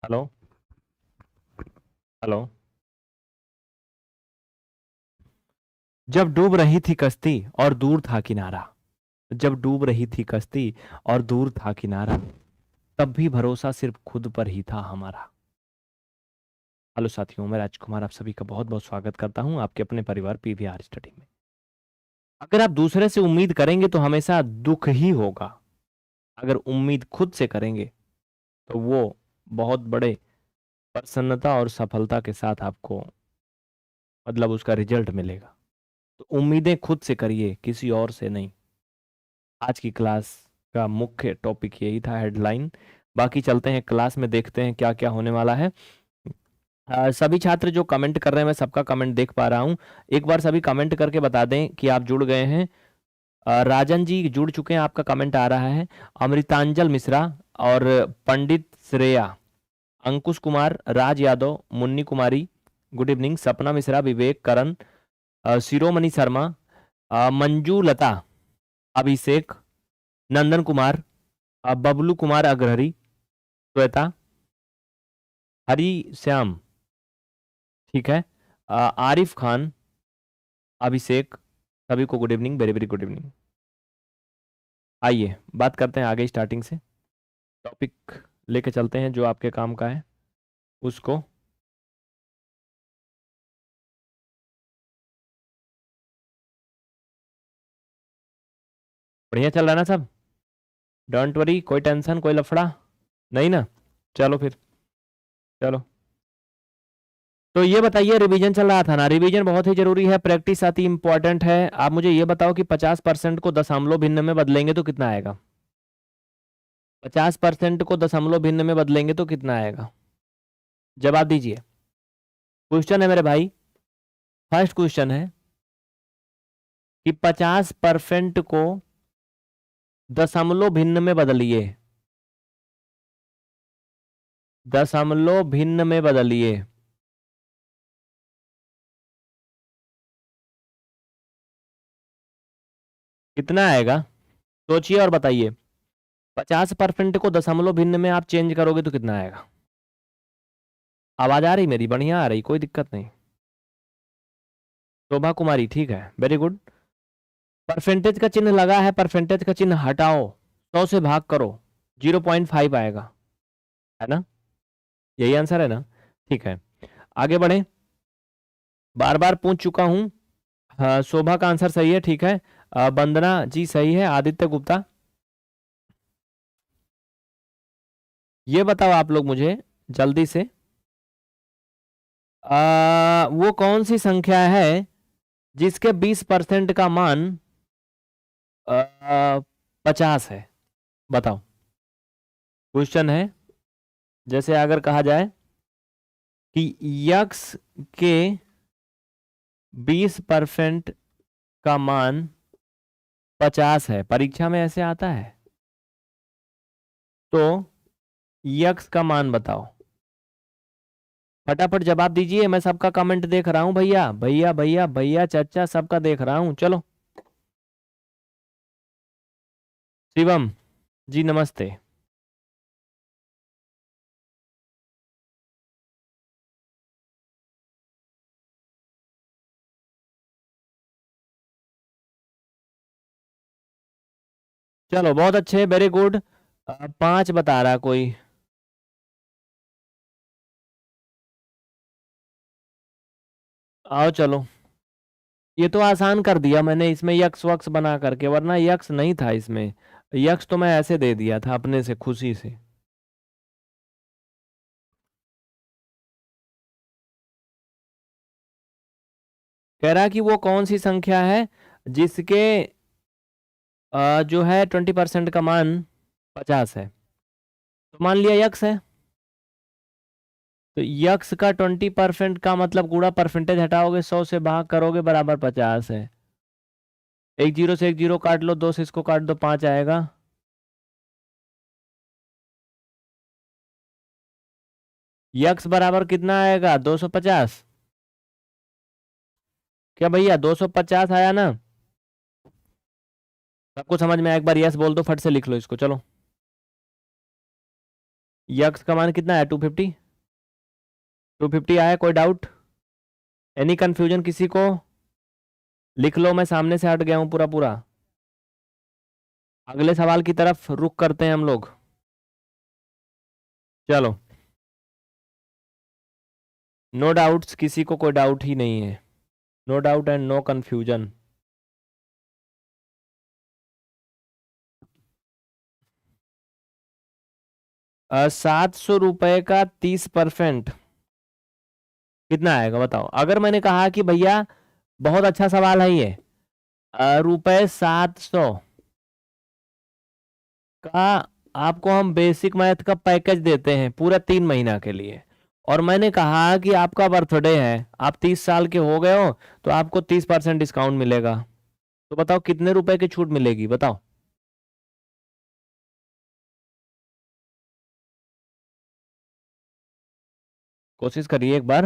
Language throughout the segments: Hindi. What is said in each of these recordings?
हेलो। हेलो। जब डूब रही थी कश्ती और दूर था किनारा। जब डूब रही थी कश्ती और दूर था किनारा, तब भी भरोसा सिर्फ खुद पर ही था हमारा। हेलो साथियों, मैं राजकुमार आप सभी का बहुत बहुत स्वागत करता हूं आपके अपने परिवार पीवीआर स्टडी में। अगर आप दूसरे से उम्मीद करेंगे तो हमेशा दुख ही होगा। अगर उम्मीद खुद से करेंगे तो वो बहुत बड़े प्रसन्नता और सफलता के साथ आपको मतलब उसका रिजल्ट मिलेगा। तो उम्मीदें खुद से करिए, किसी और से नहीं। आज की क्लास का मुख्य टॉपिक यही था, हेडलाइन। बाकी चलते हैं क्लास में, देखते हैं क्या क्या होने वाला है। सभी छात्र जो कमेंट कर रहे हैं, मैं सबका कमेंट देख पा रहा हूँ। एक बार सभी कमेंट करके बता दें कि आप जुड़ गए हैं। राजन जी जुड़ चुके हैं, आपका कमेंट आ रहा है। अमृतांजल मिश्रा और पंडित श्रेया, अंकुश कुमार, राज यादव, मुन्नी कुमारी, गुड इवनिंग, सपना मिश्रा, विवेक, करण, शिरोमणि शर्मा, मंजू लता, अभिषेक, नंदन कुमार, बबलू कुमार अग्रहरी, श्वेता, हरी श्याम, ठीक है, आरिफ खान, अभिषेक, सभी को good evening, very very good evening. आइए बात करते हैं आगे, स्टार्टिंग से टॉपिक लेके चलते हैं जो आपके काम का है उसको। बढ़िया चल रहा है ना सब? डोंट वरी, कोई टेंशन कोई लफड़ा नहीं ना? चलो फिर, चलो। तो ये बताइए, रिवीजन चल रहा था ना? रिवीजन बहुत ही जरूरी है, प्रैक्टिस अति इंपॉर्टेंट है। आप मुझे ये बताओ कि 50% को दशमलव भिन्न में बदलेंगे तो कितना आएगा? 50% को दशमलव भिन्न में बदलेंगे तो कितना आएगा? जवाब दीजिए। क्वेश्चन है मेरे भाई, फर्स्ट क्वेश्चन है कि 50% को दशमलव भिन्न में बदलिए। दशमलव भिन्न में बदलिए। कितना आएगा? सोचिए और बताइए। 50% को दशमलव भिन्न में आप चेंज करोगे तो कितना आएगा? आवाज आ रही मेरी? बढ़िया आ रही, कोई दिक्कत नहीं। शोभा कुमारी, ठीक है, वेरी गुड। परसेंटेज का चिन्ह लगा है, परसेंटेज का चिन्ह हटाओ, 100 से भाग करो, 0.5 आएगा, है ना? यही आंसर है ना? ठीक है, आगे बढ़े। बार बार पूछ चुका हूं। हाँ, शोभा का आंसर सही है, ठीक है। वंदना जी सही है। आदित्य गुप्ता, ये बताओ आप लोग मुझे जल्दी से, वो कौन सी संख्या है जिसके 20% का मान 50 है? बताओ। क्वेश्चन है, जैसे अगर कहा जाए कि यक्स के 20% का मान 50 है, परीक्षा में ऐसे आता है, तो यक्स का मान बताओ। फटाफट जवाब दीजिए, मैं सबका कमेंट देख रहा हूं भैया भैया भैया भैया, चाचा, सबका देख रहा हूं, चलो। शिवम जी नमस्ते। चलो बहुत अच्छे, वेरी गुड। 5 बता रहा कोई। आओ चलो, ये तो आसान कर दिया मैंने इसमें यक्स वक्स बना करके, वरना यक्स नहीं था इसमें। यक्स तो मैं ऐसे दे दिया था अपने से, खुशी से। कह रहा कि वो कौन सी संख्या है जिसके जो है 20% का मान 50 है। तो मान लिया यक्स है, तो यक्स का 20% का मतलब गुणा परसेंटेज हटाओगे, 100 से भाग करोगे, बराबर 50 है। एक जीरो से एक जीरो काट लो, 2 से इसको काट दो, 5 आएगा। यक्स बराबर कितना आएगा? 250। क्या भैया 250 आया ना? सबको समझ में आया? एक बार यस बोल दो, फट से लिख लो इसको, चलो। यक्स का मान कितना है? 250। 250 आया, कोई डाउट? एनी कंफ्यूजन किसी को? लिख लो, मैं सामने से हट गया हूं पूरा पूरा। अगले सवाल की तरफ रुख करते हैं हम लोग। चलो, नो डाउट्स, किसी को कोई डाउट ही नहीं है? No doubt and no confusion. 700 रुपए का 30% कितना आएगा बताओ? अगर मैंने कहा कि भैया बहुत अच्छा सवाल है ये, रुपए 700 का आपको हम बेसिक मैथ का पैकेज देते हैं पूरा 3 महीना के लिए, और मैंने कहा कि आपका बर्थडे है, आप 30 साल के हो गए हो, तो आपको 30% डिस्काउंट मिलेगा। तो बताओ कितने रुपए की छूट मिलेगी? बताओ। कोशिश करिए एक बार,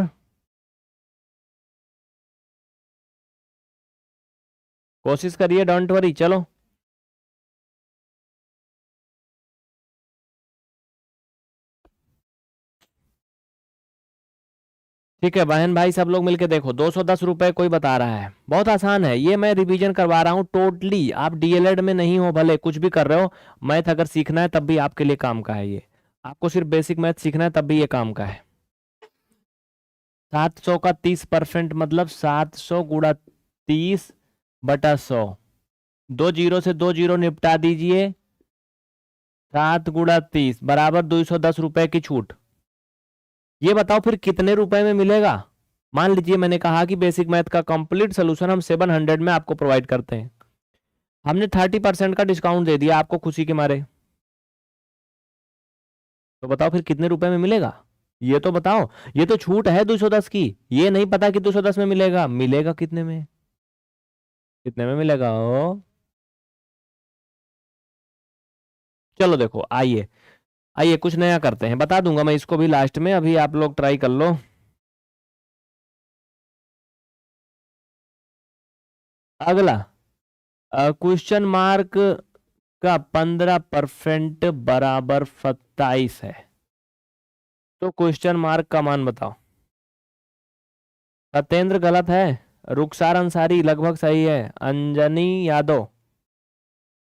कोशिश करिए, डोंट वरी। चलो, ठीक है बहन भाई, सब लोग मिलके देखो। 210 रुपए कोई बता रहा है, बहुत आसान है ये, मैं रिवीजन करवा रहा हूँ टोटली। आप डीएलएड में नहीं हो, भले कुछ भी कर रहे हो, मैथ अगर सीखना है तब भी आपके लिए काम का है ये। आपको सिर्फ बेसिक मैथ सीखना है तब भी ये काम का है। 700 का 30% मतलब 700 × 30/100। 2 जीरो से 2 जीरो निपटा दीजिए। 7 × 30 बराबर 210 रुपए की छूट। ये बताओ फिर कितने रुपए में मिलेगा? मान लीजिए मैंने कहा कि बेसिक मैथ का कंप्लीट सोल्यूशन हम 700 में आपको प्रोवाइड करते हैं, हमने 30% का डिस्काउंट दे दिया आपको खुशी के मारे, तो बताओ फिर कितने रुपए में मिलेगा? ये तो बताओ। ये तो छूट है 210 की, ये नहीं पता कि 210 में मिलेगा। मिलेगा कितने में? कितने में मिलेगा? ओ चलो देखो, आइए आइए कुछ नया करते हैं, बता दूंगा मैं इसको भी लास्ट में, अभी आप लोग ट्राई कर लो। अगला क्वेश्चन मार्क का 15% बराबर 27 है, तो क्वेश्चन मार्क का मान बताओ। सत्येंद्र गलत है, रुखसार अंसारी लगभग सही है, अंजनी यादव,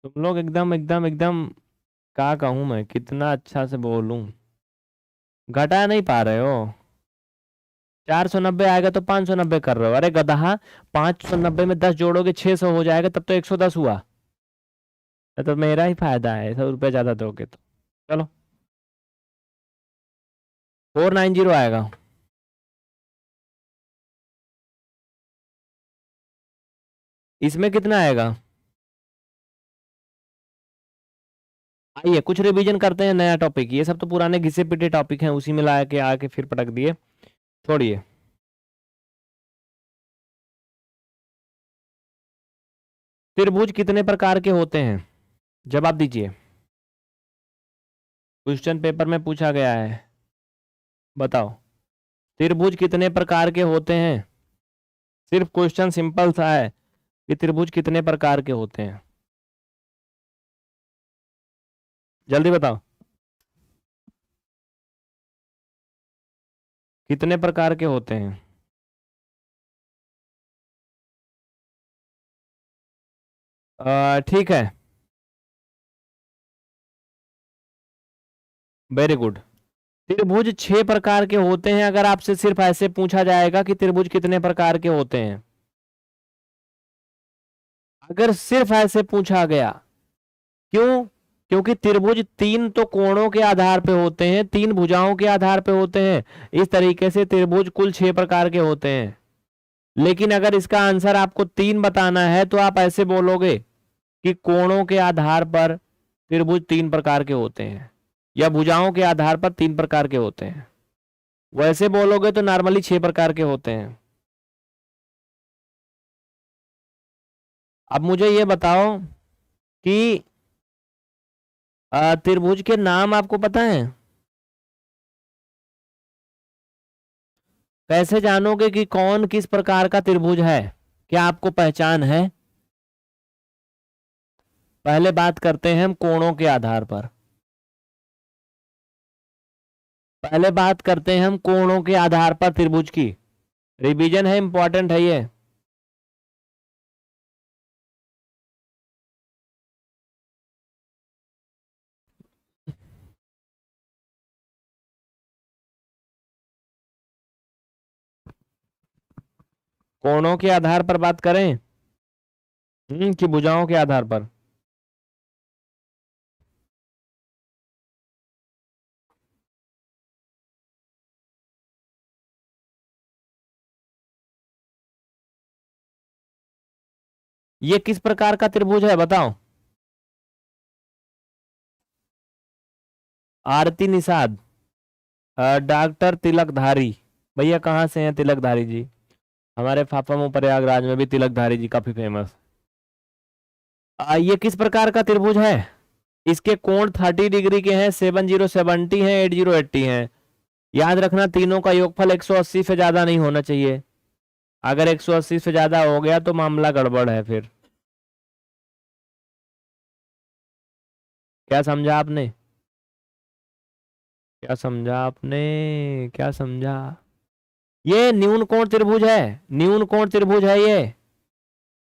तुम लोग एकदम एकदम एकदम, क्या कहूं मैं, कितना अच्छा से बोलूं, घटा नहीं पा रहे हो। 490 आएगा तो 590 कर रहे हो, अरे गधा। 590 में 10 जोड़ोगे 600 हो जाएगा, तब तो 110 हुआ। तो मेरा ही फायदा है, 100 रुपये ज्यादा दोगे तो। चलो, 490 आएगा। इसमें कितना आएगा? आइए कुछ रिवीजन करते हैं, नया टॉपिक, ये सब तो पुराने घिसे पिटे टॉपिक हैं, उसी में ला के आके फिर पटक दिए, छोड़िए। त्रिभुज कितने प्रकार के होते हैं? जवाब दीजिए, क्वेश्चन पेपर में पूछा गया है, बताओ। त्रिभुज कितने प्रकार के होते हैं? सिर्फ क्वेश्चन सिंपल सा है कि त्रिभुज कितने प्रकार के होते हैं, जल्दी बताओ। कितने प्रकार के होते हैं? ठीक है, वेरी गुड। त्रिभुज 6 प्रकार के होते हैं, अगर आपसे सिर्फ ऐसे पूछा जाएगा कि त्रिभुज कितने प्रकार के होते हैं, अगर सिर्फ ऐसे पूछा गया। क्यों? क्योंकि त्रिभुज 3 तो कोणों के आधार पे होते हैं, 3 भुजाओं के आधार पे होते हैं, इस तरीके से त्रिभुज कुल 6 प्रकार के होते हैं। लेकिन अगर इसका आंसर आपको 3 बताना है तो आप ऐसे बोलोगे कि कोणों के आधार पर त्रिभुज 3 प्रकार के होते हैं, या भुजाओं के आधार पर 3 प्रकार के होते हैं। वैसे बोलोगे तो नॉर्मली 6 प्रकार के होते हैं। अब मुझे ये बताओ कि त्रिभुज के नाम आपको पता है? कैसे जानोगे कि कौन किस प्रकार का त्रिभुज है? क्या आपको पहचान है? पहले बात करते हैं हम कोणों के आधार पर। पहले बात करते हैं हम कोणों के आधार पर त्रिभुज की। रिवीजन है, इंपॉर्टेंट है ये। कोणों के आधार पर बात करें कि भुजाओं के आधार पर। ये किस प्रकार का त्रिभुज है बताओ। आरती निषाद, डॉक्टर तिलकधारी। भैया कहाँ से हैं तिलकधारी जी? हमारे फाफा प्रयागराज में भी तिलकधारी जी काफी फेमस। ये किस प्रकार का त्रिभुज है? इसके कोण 30 डिग्री के हैं, 70 हैं, 80 हैं। याद रखना तीनों का योगफल 180 से ज्यादा नहीं होना चाहिए। अगर 180 से ज्यादा हो गया तो मामला गड़बड़ है फिर। क्या समझा आपने? क्या समझा आपने? क्या समझा? ये न्यून कोण त्रिभुज है, न्यून कोण त्रिभुज है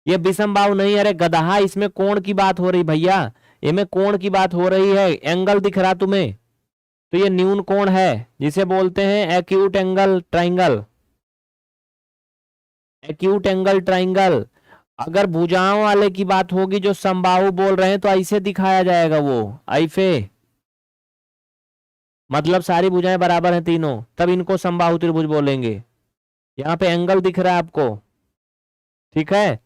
ये विषम बाहु नहीं। अरे गधा, इसमें कोण की बात हो रही भैया, इसमें कोण की बात हो रही है। एंगल दिख रहा तुम्हें? तो ये न्यून कोण है, जिसे बोलते हैं acute angle triangle. Acute angle triangle. अगर भुजाओं वाले की बात होगी जो समबाहु बोल रहे हैं तो ऐसे दिखाया जाएगा वो, ऐसे। मतलब सारी भुजाएं बराबर हैं तीनों, तब इनको समबाहु त्रिभुज बोलेंगे। यहाँ पे एंगल दिख रहा है आपको, ठीक है।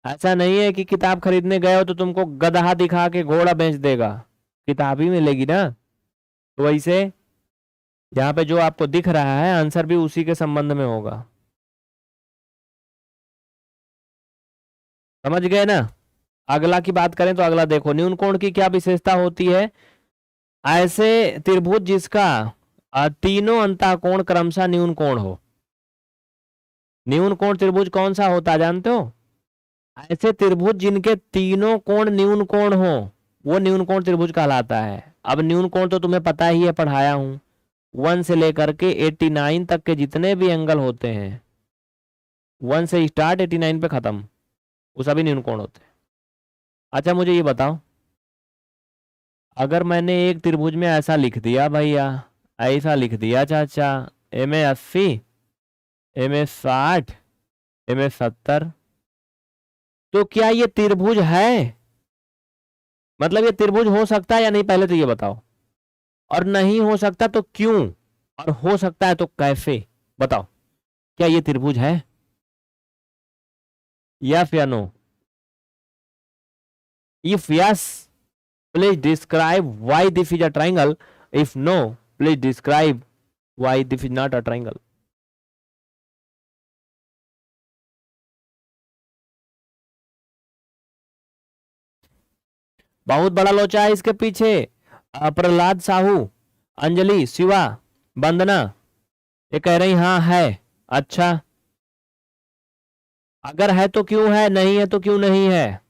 ऐसा नहीं है कि किताब खरीदने गए हो तो तुमको गधा दिखा के घोड़ा बेच देगा, किताब ही मिलेगी ना। तो वैसे यहाँ पे जो आपको दिख रहा है आंसर भी उसी के संबंध में होगा। समझ गए ना? अगला की बात करें तो अगला देखो, न्यून कोण की क्या विशेषता होती है। ऐसे त्रिभुज जिसका तीनों अंतःकोण क्रमशः न्यून कोण हो। न्यून कोण त्रिभुज कौन सा होता है जानते हो? ऐसे त्रिभुज जिनके तीनों कोण न्यून कोण हो, वो न्यून कोण त्रिभुज कहलाता है। अब न्यून कोण तो तुम्हें पता ही है, पढ़ाया हूं। 1 से लेकर के 89 तक के जितने भी एंगल होते हैं, 1 से स्टार्ट 89 पे खत्म, वो सभी न्यून कोण होते हैं। अच्छा मुझे ये बताओ, अगर मैंने एक त्रिभुज में ऐसा लिख दिया भैया, ऐसा लिख दिया चाचा, M A 80, M A 60, M A 70, तो क्या ये त्रिभुज है? मतलब ये त्रिभुज हो सकता है या नहीं, पहले तो ये बताओ। और नहीं हो सकता तो क्यों? और हो सकता है तो कैसे? बताओ, क्या ये त्रिभुज है? यस या no? If yes, please describe why this is a triangle. If no, please describe why this is not a triangle. बहुत बड़ा लोचा है इसके पीछे। प्रहलाद साहू, अंजलि, शिवा, वंदना, ये कह रही हाँ है। अच्छा, अगर है तो क्यों है, नहीं है तो क्यों नहीं है?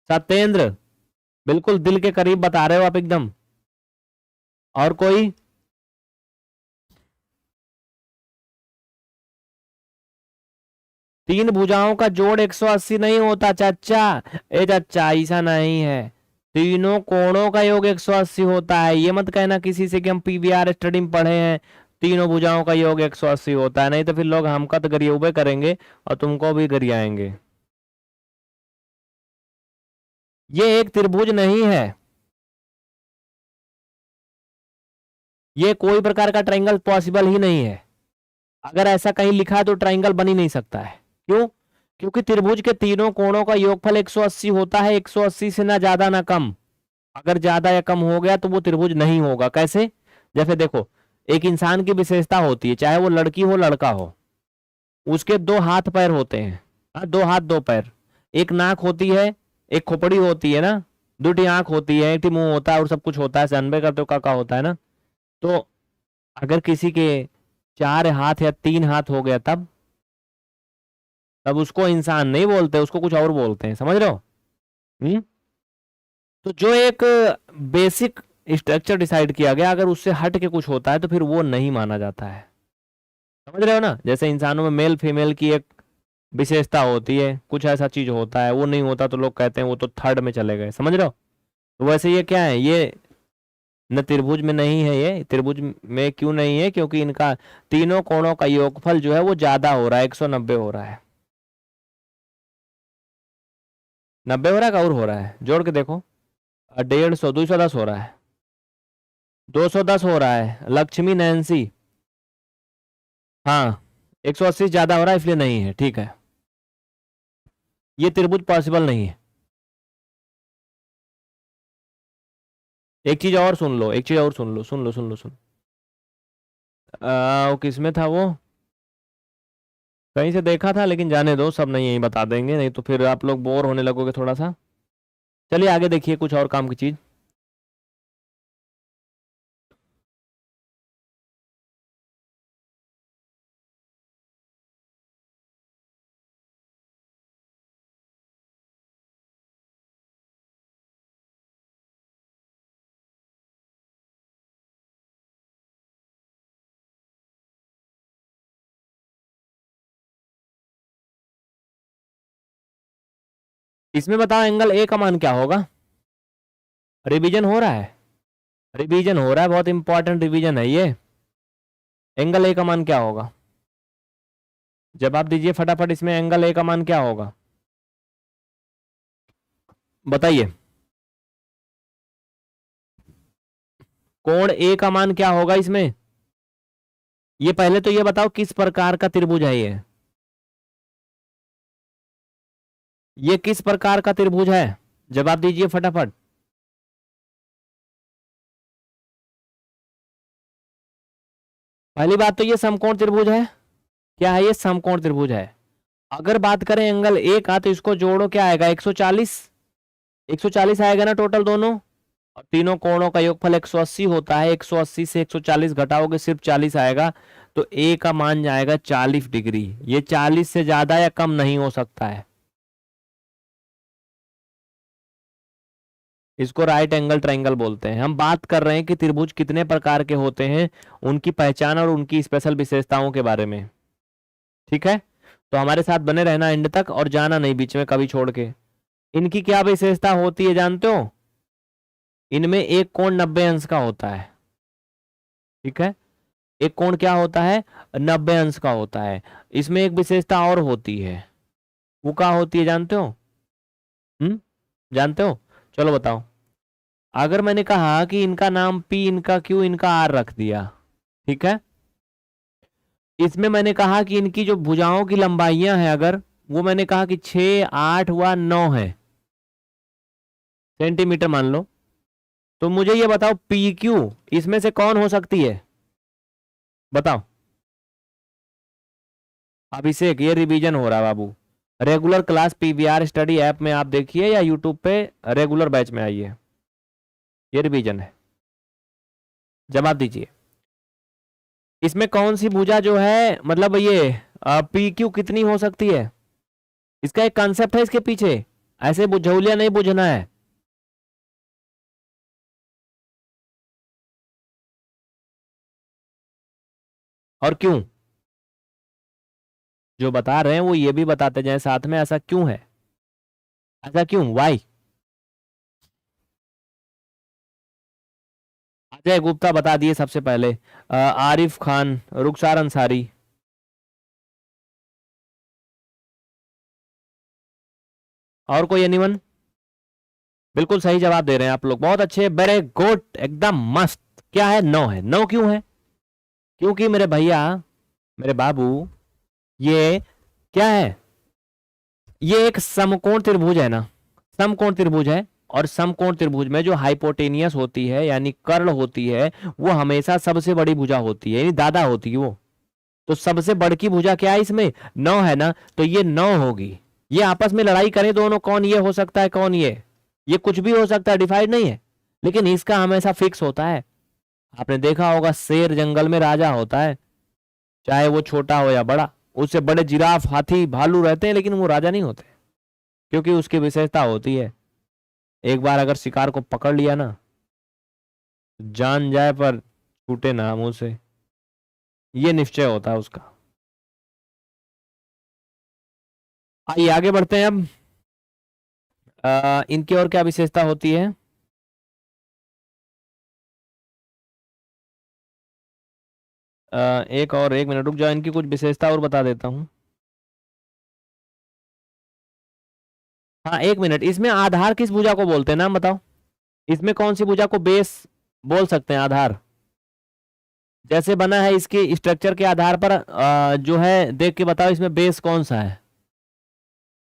सत्येंद्र, बिल्कुल दिल के करीब बता रहे हो आप एकदम। और कोई? तीन भुजाओं का जोड़ 180 नहीं होता चाचा। ए चाचा, ऐसा नहीं है। तीनों कोणों का योग 180 होता है। ये मत कहना किसी से कि हम पीवीआर स्टडी में पढ़े हैं, तीनों भुजाओं का योग 180 होता है। नहीं तो फिर लोग हमका तो गरियाबे करेंगे और तुमको भी गरियाएंगे। ये एक त्रिभुज नहीं है, ये कोई प्रकार का ट्रायंगल पॉसिबल ही नहीं है। अगर ऐसा कहीं लिखा है तो ट्रायंगल बन ही नहीं सकता है। क्यों? क्योंकि त्रिभुज के तीनों कोणों का योगफल 180 होता है, 180 से ना ज्यादा ना कम। अगर ज्यादा या कम हो गया तो वो त्रिभुज नहीं होगा। कैसे? जैसे देखो, एक इंसान की विशेषता होती है, चाहे वो लड़की हो लड़का हो, उसके दो हाथ पैर होते हैं। हाँ, दो हाथ दो पैर, एक नाक होती है, एक खोपड़ी होती है ना, दूटी आंख होती है, एक मुंह होता है और सब कुछ होता है। अनबे करते हो काका होता है ना। तो अगर किसी के 4 हाथ या 3 हाथ हो गया तब तब उसको इंसान नहीं बोलते, उसको कुछ और बोलते हैं। समझ रहे हो? तो जो एक बेसिक स्ट्रक्चर डिसाइड किया गया, अगर उससे हट के कुछ होता है तो फिर वो नहीं माना जाता है। समझ रहे हो ना? जैसे इंसानों में मेल फीमेल की एक विशेषता होती है, कुछ ऐसा चीज होता है, वो नहीं होता तो लोग कहते हैं वो तो थर्ड में चले गए। समझ रहे हो? तो वैसे ये क्या है, ये न त्रिभुज में नहीं है। ये त्रिभुज में क्यों नहीं है? क्योंकि इनका तीनों कोणों का योगफल जो है वो ज्यादा हो रहा है, 190 हो रहा है। 90 हो रहा है, का और हो रहा है, जोड़ के देखो। 150, 210 हो रहा है, 210 हो रहा है। लक्ष्मी नैन्सी, हाँ, 180 ज्यादा हो रहा है इसलिए नहीं है। ठीक है, ये त्रिभुज पॉसिबल नहीं है। एक चीज और सुन लो, एक चीज और सुन लो, सुन लो, सुन लो, सुन। वो किसमें था वो? कहीं से देखा था, लेकिन जाने दो, सब नहीं यही बता देंगे, नहीं तो फिर आप लोग बोर होने लगोगे थोड़ा सा। चलिए आगे देखिए कुछ और काम की चीज। इसमें बताओ एंगल ए का मान क्या होगा? रिवीजन हो रहा है, रिवीजन हो रहा है, बहुत इंपॉर्टेंट रिवीजन है ये। एंगल ए का मान क्या होगा? जवाब दीजिए फटाफट, इसमें एंगल ए का मान क्या होगा? बताइए। कोण ए का मान क्या होगा इसमें? ये पहले तो ये बताओ किस प्रकार का त्रिभुज है ये किस प्रकार का त्रिभुज है? जवाब दीजिए फटाफट। पहली बात तो ये समकोण त्रिभुज है। क्या है ये? समकोण त्रिभुज है। अगर बात करें एंगल ए का तो इसको जोड़ो, क्या आएगा? 140, 140 आएगा ना टोटल दोनों। और तीनों कोणों का योगफल 180 होता है, 180 से 140 घटाओगे सिर्फ 40 आएगा। तो ए का मान जाएगा 40 डिग्री। ये 40 से ज्यादा या कम नहीं हो सकता है। इसको राइट एंगल ट्रायंगल बोलते हैं। हम बात कर रहे हैं कि त्रिभुज कितने प्रकार के होते हैं, उनकी पहचान और उनकी स्पेशल विशेषताओं के बारे में। ठीक है, तो हमारे साथ बने रहना एंड तक, और जाना नहीं बीच में कभी छोड़ के। इनकी क्या विशेषता होती है जानते हो? इनमें एक कोण 90 अंश का होता है। ठीक है, एक कोण क्या होता है? 90 अंश का होता है। इसमें एक विशेषता और होती है, वो क्या होती है जानते हो? जानते हो? चलो बताओ। अगर मैंने कहा कि इनका नाम पी, इनका क्यू, इनका आर रख दिया, ठीक है, इसमें मैंने कहा कि इनकी जो भुजाओं की लंबाइयां हैं, अगर वो मैंने कहा कि 6, 8 व 9 है सेंटीमीटर मान लो, तो मुझे ये बताओ पी क्यू इसमें से कौन हो सकती है? बताओ। अभिषेक, ये रिवीजन हो रहा है बाबू। Regular class PVR study app में आप देखिए, या यूट्यूब पे रेगुलर बैच में आइए, ये रिवीजन है। जवाब दीजिए। इसमें कौन सी भुजा जो है, मतलब ये पी क्यू कितनी हो सकती है? इसका एक कंसेप्ट है इसके पीछे, ऐसे बुझौलिया नहीं बुझना है। और क्यों? जो बता रहे हैं वो ये भी बताते जाए साथ में, ऐसा क्यों है? ऐसा क्यों, वाई? अजय गुप्ता बता दिए सबसे पहले, आरिफ खान, रुखसार अंसारी। और कोई एनीवन? बिल्कुल सही जवाब दे रहे हैं आप लोग, बहुत अच्छे, वेरी गुड, एकदम मस्त। क्या है? 9 है। 9 क्यों है? क्योंकि मेरे भैया, मेरे बाबू, ये क्या है? ये एक समकोण त्रिभुज है ना, समकोण त्रिभुज है। और समकोण त्रिभुज में जो हाइपोटेनियस होती है, यानी कर्ण होती है, वो हमेशा सबसे बड़ी भुजा होती है, यानी दादा होती है वो। तो सबसे बड़की भुजा क्या है इसमें? 9 है ना, तो ये 9 होगी। ये आपस में लड़ाई करें दोनों, कौन ये हो सकता है, कौन ये कुछ भी हो सकता है, डिफाइड नहीं है। लेकिन इसका हमेशा फिक्स होता है। आपने देखा होगा शेर जंगल में राजा होता है, चाहे वो छोटा हो या बड़ा। उससे बड़े जिराफ, हाथी, भालू रहते हैं, लेकिन वो राजा नहीं होते, क्योंकि उसकी विशेषता होती है एक बार अगर शिकार को पकड़ लिया ना, जान जाए पर छूटे ना मुंह से, ये निश्चय होता है उसका। आइए आगे बढ़ते हैं अब। इनकी और क्या विशेषता होती है? एक और, एक मिनट रुक जाओ, इनकी कुछ विशेषता और बता देता हूँ। हाँ एक मिनट, इसमें आधार किस भुजा को बोलते हैं, नाम बताओ। इसमें कौन सी भुजा को बेस बोल सकते हैं, आधार? जैसे बना है इसके स्ट्रक्चर के आधार पर जो है देख के बताओ इसमें बेस कौन सा है।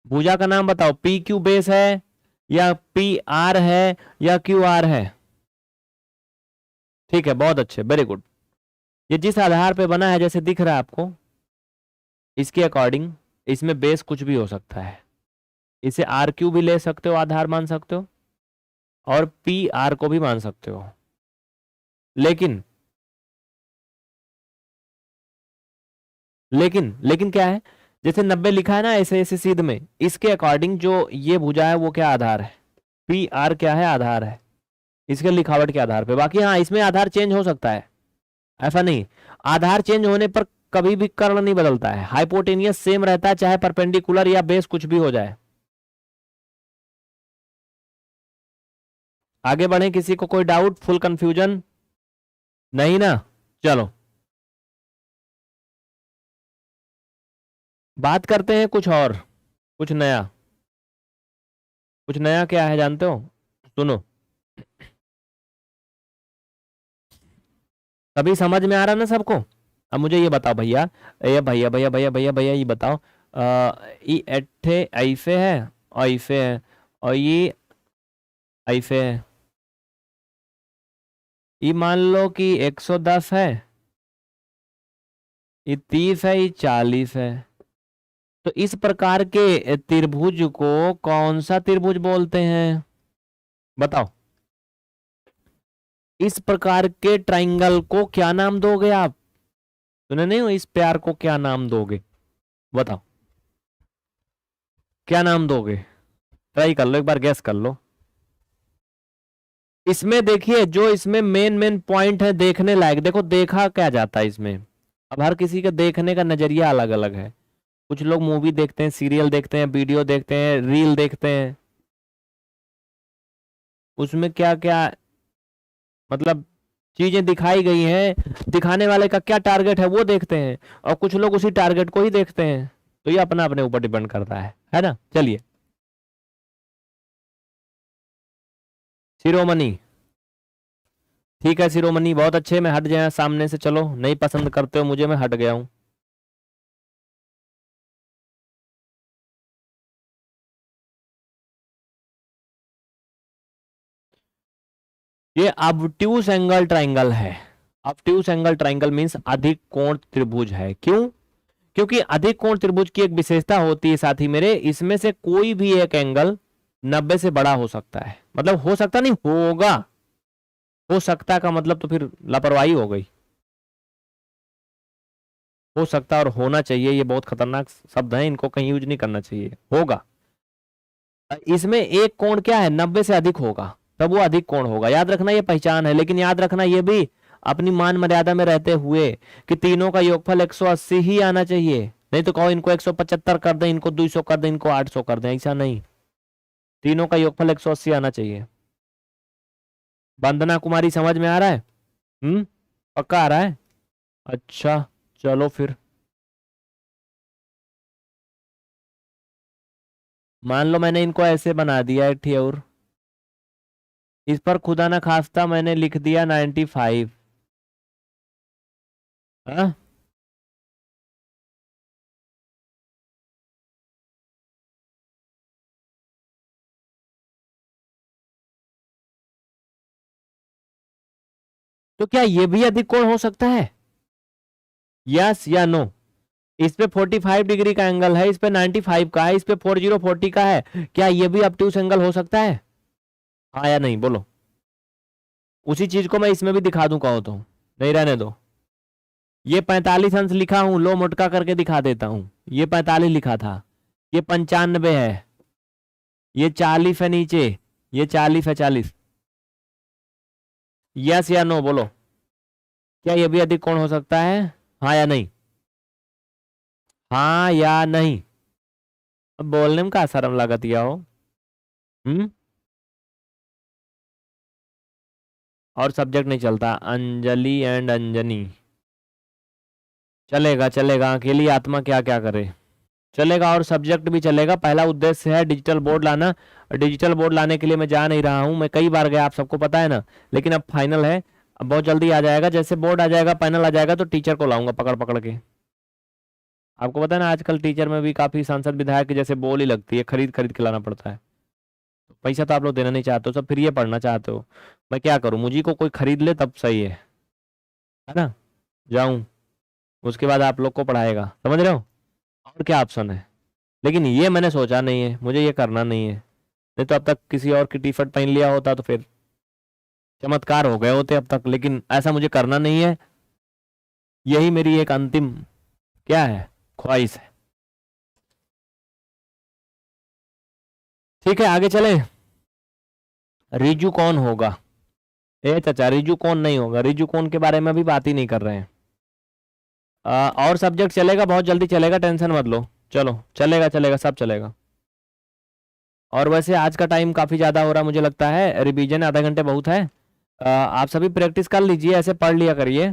भुजा का नाम बताओ, पी क्यू बेस है या पी आर है या क्यू आर है? ठीक है, बहुत अच्छे, वेरी गुड। ये जिस आधार पे बना है जैसे दिख रहा है आपको, इसके अकॉर्डिंग इसमें बेस कुछ भी हो सकता है। इसे आर क्यू भी ले सकते हो, आधार मान सकते हो, और पी आर को भी मान सकते हो। लेकिन लेकिन लेकिन क्या है, जैसे 90 लिखा है ना ऐसे ऐसे सीध में, इसके अकॉर्डिंग जो ये भुजा है वो क्या आधार है? पी आर क्या है? आधार है, इसके लिखावट के आधार पे। बाकी हाँ इसमें आधार चेंज हो सकता है, ऐसा नहीं। आधार चेंज होने पर कभी भी कर्ण नहीं बदलता है, हाइपोटेनियस सेम रहता है, चाहे परपेंडिकुलर या बेस कुछ भी हो जाए। आगे बढ़े, किसी को कोई डाउट, फुल कंफ्यूजन नहीं ना? चलो बात करते हैं कुछ और, कुछ नया। कुछ नया क्या है जानते हो? सुनो, अभी समझ में आ रहा ना सबको? अब मुझे ये बताओ भैया, ये भैया भैया भैया भैया भैया ये बताओ, ये ऐठे ऐसे है और ऐसे है, और ये ऐसे है। ये मान लो कि 110 है, ये 30 है, ये 40 है। तो इस प्रकार के त्रिभुज को कौन सा त्रिभुज बोलते हैं, बताओ? इस प्रकार के ट्राइंगल को क्या नाम दोगे आप? सुने नहीं हो, इस प्यार को क्या नाम दोगे, बताओ? क्या नाम दोगे? ट्राई कर लो, एक बार गैस कर लो। इसमें देखिए, जो इसमें मेन मेन पॉइंट है देखने लायक, देखो देखा क्या जाता है इसमें। अब हर किसी का देखने का नजरिया अलग अलग है। कुछ लोग मूवी देखते हैं, सीरियल देखते हैं, वीडियो देखते हैं, रील देखते हैं, उसमें क्या क्या मतलब चीजें दिखाई गई हैं, दिखाने वाले का क्या टारगेट है वो देखते हैं, और कुछ लोग उसी टारगेट को ही देखते हैं। तो ये अपना अपने ऊपर डिपेंड करता है ना? चलिए, शिरोमणि, ठीक है शिरोमणि, बहुत अच्छे। मैं हट जाए सामने से, चलो नहीं पसंद करते हो मुझे, मैं हट गया हूं। ये ऑब्ट्यूस एंगल ट्राइंगल है। ऑब्ट्यूस एंगल ट्राइंगल मींस अधिक कोण त्रिभुज है। क्यों? क्योंकि अधिक कोण त्रिभुज की एक विशेषता होती है साथी मेरे, इसमें से कोई भी एक एंगल 90 से बड़ा हो सकता है। मतलब हो सकता नहीं, होगा। हो सकता का मतलब तो फिर लापरवाही हो गई। हो सकता और होना चाहिए, ये बहुत खतरनाक शब्द है, इनको कहीं यूज नहीं करना चाहिए। होगा, इसमें एक कोण क्या है, 90 से अधिक होगा, तब वो अधिक कोण होगा। याद रखना ये पहचान है, लेकिन याद रखना ये भी अपनी मान मर्यादा में रहते हुए कि तीनों का योगफल 180 ही आना चाहिए। नहीं तो कहो इनको 175 कर दें, इनको 200 कर दें, इनको 800 कर दें, ऐसा नहीं। तीनों का योगफल 180 आना चाहिए। वंदना कुमारी समझ में आ रहा है? पक्का आ रहा है? अच्छा, चलो फिर। मान लो मैंने इनको ऐसे बना दिया एक ठी, और इस पर खुदा ना खास्ता मैंने लिख दिया 95। हाँ, तो क्या ये भी अधिक कोण हो सकता है? यस या नो? इस पे 45 डिग्री का एंगल है, इस पे 95 का है, इस पे 4040 का है, क्या ये भी ऑब्ट्यूस एंगल हो सकता है? हाँ या नहीं, बोलो। उसी चीज को मैं इसमें भी दिखा दूं कहो तो? नहीं, रहने दो। ये 45 अंश लिखा हूं, लो मोटका करके दिखा देता हूं। ये 45 लिखा था, ये 95 है, ये 40 है नीचे, ये 40 है, 40। यस या नो बोलो, क्या ये भी अधिक कोण हो सकता है? हाँ या नहीं? हाँ या नहीं? अब बोलने में का शर्म लागत या हो। हम्म। और सब्जेक्ट नहीं चलता, अंजलि एंड अंजनी। चलेगा चलेगा, अकेली आत्मा क्या क्या करे, चलेगा। और सब्जेक्ट भी चलेगा। पहला उद्देश्य है डिजिटल बोर्ड लाना, और डिजिटल बोर्ड लाने के लिए मैं जा नहीं रहा हूँ, मैं कई बार गया, आप सबको पता है ना। लेकिन अब फाइनल है, अब बहुत जल्दी आ जाएगा। जैसे बोर्ड आ जाएगा, फाइनल आ जाएगा, तो टीचर को लाऊंगा पकड़ पकड़ के। आपको पता है ना, आजकल टीचर में भी काफी सांसद विधायक की जैसे बोल ही लगती है, खरीद खरीद के लाना पड़ता है। पैसा तो आप लोग देना नहीं चाहते हो, सब फ्री पढ़ना चाहते हो। मैं क्या करूँ, मुझे को कोई खरीद ले तब सही है ना। जाऊं, उसके बाद आप लोग को पढ़ाएगा, समझ रहे हो। और क्या ऑप्शन है। लेकिन ये मैंने सोचा नहीं है, मुझे ये करना नहीं है। नहीं तो अब तक किसी और की टी शर्ट पहन लिया होता तो फिर चमत्कार हो गए होते अब तक। लेकिन ऐसा मुझे करना नहीं है, यही मेरी एक अंतिम क्या है, ख्वाहिश है। ठीक है, आगे चले। रिजू कौन होगा? ए चाचा, रिजू कौन नहीं होगा, रिजू कौन के बारे में अभी बात ही नहीं कर रहे हैं। और सब्जेक्ट चलेगा, बहुत जल्दी चलेगा, टेंशन मत लो। चलो चलेगा चलेगा, सब चलेगा। और वैसे आज का टाइम काफ़ी ज़्यादा हो रहा मुझे लगता है, रिवीजन आधा घंटे बहुत है। आप सभी प्रैक्टिस कर लीजिए, ऐसे पढ़ लिया करिए।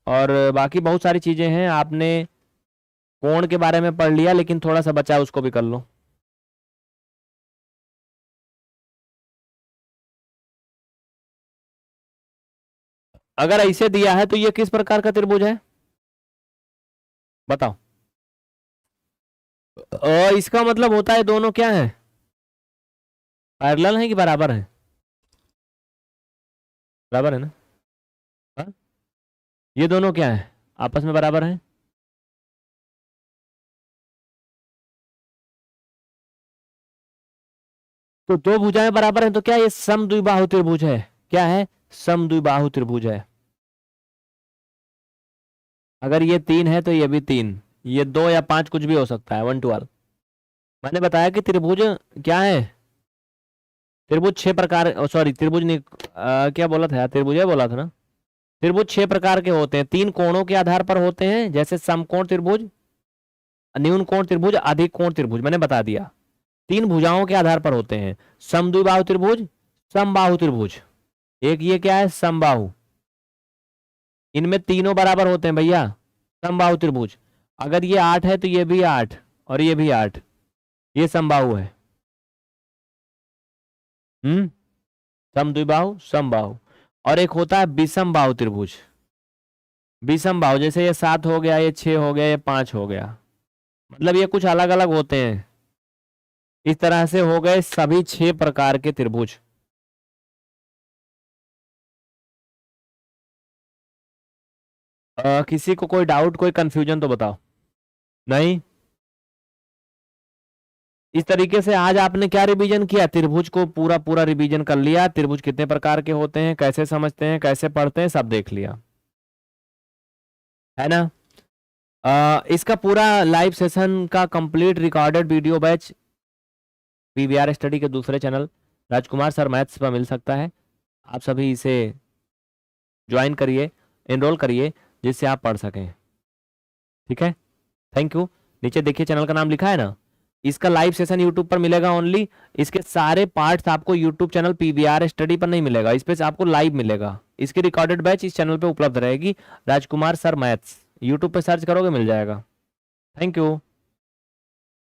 और बाकी बहुत सारी चीज़ें हैं, आपने कोण के बारे में पढ़ लिया, लेकिन थोड़ा सा बचा है, उसको भी कर लो। अगर ऐसे दिया है तो ये किस प्रकार का त्रिभुज है बताओ। इसका मतलब होता है दोनों क्या है, पैरेलल है कि बराबर है? बराबर है ना। हाँ? ये दोनों क्या है, आपस में बराबर है। तो दो भुजाएं बराबर हैं, तो क्या ये समद्विबाहु त्रिभुज है? क्या है? समद्विबाहु त्रिभुज है। अगर ये 3 है तो ये भी 3, ये 2 या 5 कुछ भी हो सकता है, 1 12। मैंने बताया कि त्रिभुज क्या है, त्रिभुज 6 प्रकार, सॉरी त्रिभुज नहीं, क्या बोला था यार, त्रिभुज है बोला था ना। त्रिभुज 6 प्रकार के होते हैं, 3 कोणों के आधार पर होते हैं, जैसे समकोण त्रिभुज, न्यून कोण त्रिभुज, अधिक कोण त्रिभुज, मैंने बता दिया। 3 भुजाओं के आधार पर होते हैं, समद्विबाहु त्रिभुज, समबाहु त्रिभुज। एक ये क्या है, समबाहु, इनमें तीनों बराबर होते हैं भैया, समबाहु त्रिभुज। अगर ये 8 है तो ये भी 8 और ये भी 8, ये समबाहु है। समद्विबाहु समबाहु। और एक होता है विषम बाहु त्रिभुज, विषम बाहु, जैसे ये 7 हो गया, ये 6 हो गया, ये 5 हो गया, मतलब ये कुछ अलग अलग होते हैं। इस तरह से हो गए सभी 6 प्रकार के त्रिभुज। किसी को कोई डाउट, कोई कंफ्यूजन तो बताओ। नहीं? इस तरीके से आज आपने क्या रिवीजन किया, त्रिभुज को पूरा पूरा रिवीजन कर लिया, त्रिभुज कितने प्रकार के होते हैं, कैसे समझते हैं, कैसे पढ़ते हैं, सब देख लिया है ना। इसका पूरा लाइव सेशन का complete recorded video batch PVR study के दूसरे चैनल राजकुमार सर मैथ्स पर मिल सकता है। आप सभी इसे ज्वाइन करिए, एनरोल करिए, जिससे आप पढ़ सकें। ठीक है, थैंक यू। नीचे देखिए चैनल का नाम लिखा है ना, इसका लाइव सेशन यूट्यूब पर मिलेगा ओनली। इसके सारे पार्ट्स आपको यूट्यूब चैनल पीवीआर स्टडी पर नहीं मिलेगा, इस पे आपको लाइव मिलेगा। इसकी रिकॉर्डेड बैच इस चैनल पे उपलब्ध रहेगी, राजकुमार सर मैथ्स, यूट्यूब पे सर्च करोगे मिल जाएगा। Thank you.